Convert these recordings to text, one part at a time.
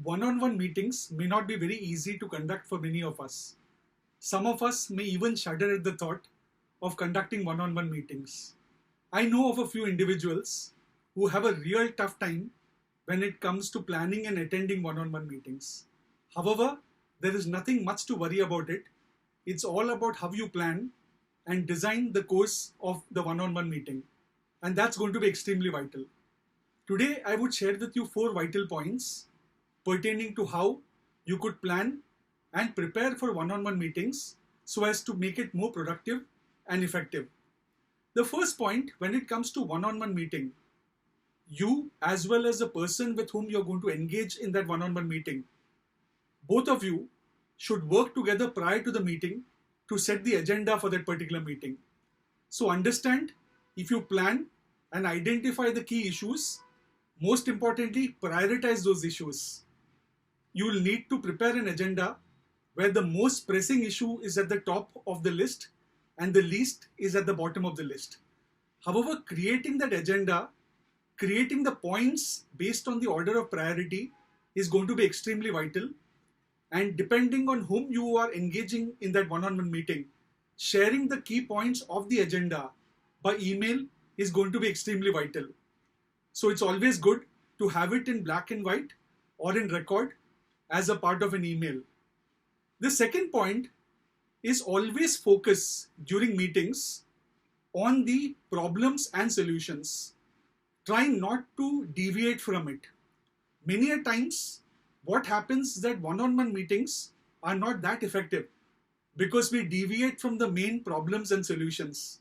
One-on-one meetings may not be very easy to conduct for many of us. Some of us may even shudder at the thought of conducting one-on-one meetings. I know of a few individuals who have a real tough time when it comes to planning and attending one-on-one meetings. However, there is nothing much to worry about it. It's all about how you plan and design the course of the one-on-one meeting. And that's going to be extremely vital. Today, I would share with you 4 vital points pertaining to how you could plan and prepare for one-on-one meetings so as to make it more productive and effective. The first point, when it comes to one-on-one meeting, you as well as the person with whom you're going to engage in that one-on-one meeting, both of you should work together prior to the meeting to set the agenda for that particular meeting. So understand, if you plan and identify the key issues, most importantly, prioritize those issues. You will need to prepare an agenda where the most pressing issue is at the top of the list and the least is at the bottom of the list. However, creating that agenda, creating the points based on the order of priority is going to be extremely vital. And depending on whom you are engaging in that one-on-one meeting, sharing the key points of the agenda by email is going to be extremely vital. So it's always good to have it in black and white or in record as a part of an email. The second point is always focus during meetings on the problems and solutions. Try not to deviate from it. Many a times, what happens is that one-on-one meetings are not that effective because we deviate from the main problems and solutions.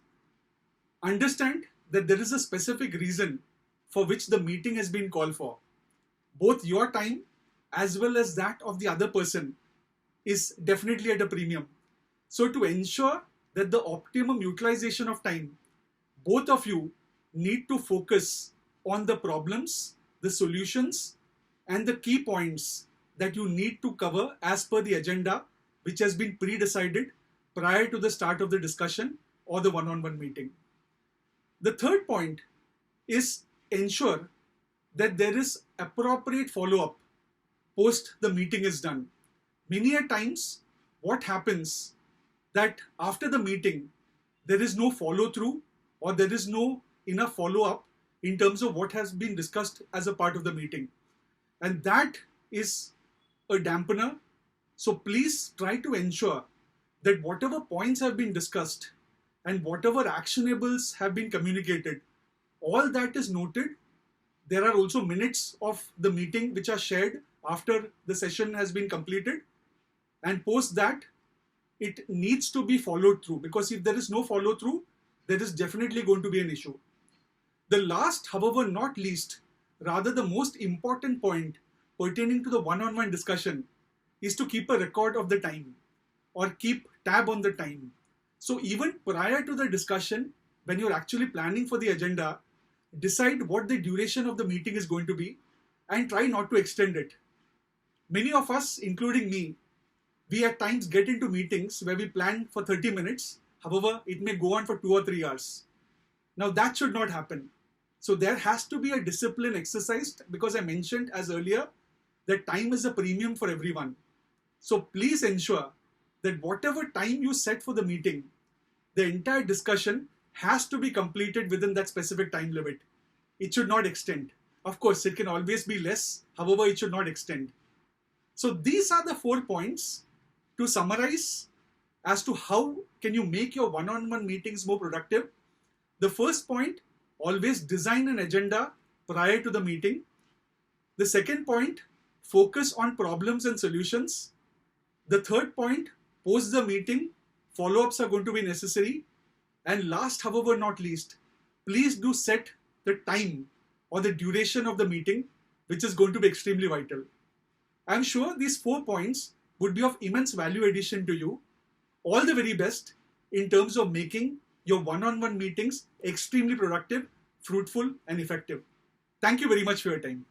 Understand that there is a specific reason for which the meeting has been called for. Both your time as well as that of the other person is definitely at a premium. So to ensure that the optimum utilization of time, both of you need to focus on the problems, the solutions, and the key points that you need to cover as per the agenda which has been pre-decided prior to the start of the discussion or the one-on-one meeting. The third point is ensure that there is appropriate follow-up post the meeting is done. Many a times, what happens that after the meeting, there is no follow-through or there is no enough follow-up in terms of what has been discussed as a part of the meeting. And that is a dampener. So please try to ensure that whatever points have been discussed and whatever actionables have been communicated, all that is noted. There are also minutes of the meeting which are shared after the session has been completed, and post that it needs to be followed through, because if there is no follow through, there is definitely going to be an issue. The last, however, not least, rather the most important point pertaining to the one-on-one discussion is to keep a record of the time or keep tab on the time. So even prior to the discussion, when you're actually planning for the agenda, decide what the duration of the meeting is going to be and try not to extend it. Many of us, including me, we at times get into meetings where we plan for 30 minutes. However, it may go on for 2 or 3 hours. Now that should not happen. So there has to be a discipline exercised, because I mentioned as earlier that time is a premium for everyone. So please ensure that whatever time you set for the meeting, the entire discussion has to be completed within that specific time limit. It should not extend. Of course, it can always be less. However, it should not extend. So these are the 4 points to summarize as to how can you make your one-on-one meetings more productive. The first point, always design an agenda prior to the meeting. The second point, focus on problems and solutions. The third point, post the meeting, follow-ups are going to be necessary. And last, however, not least, please do set the time or the duration of the meeting, which is going to be extremely vital. I'm sure these 4 points would be of immense value addition to you. All the very best in terms of making your one-on-one meetings extremely productive, fruitful, and effective. Thank you very much for your time.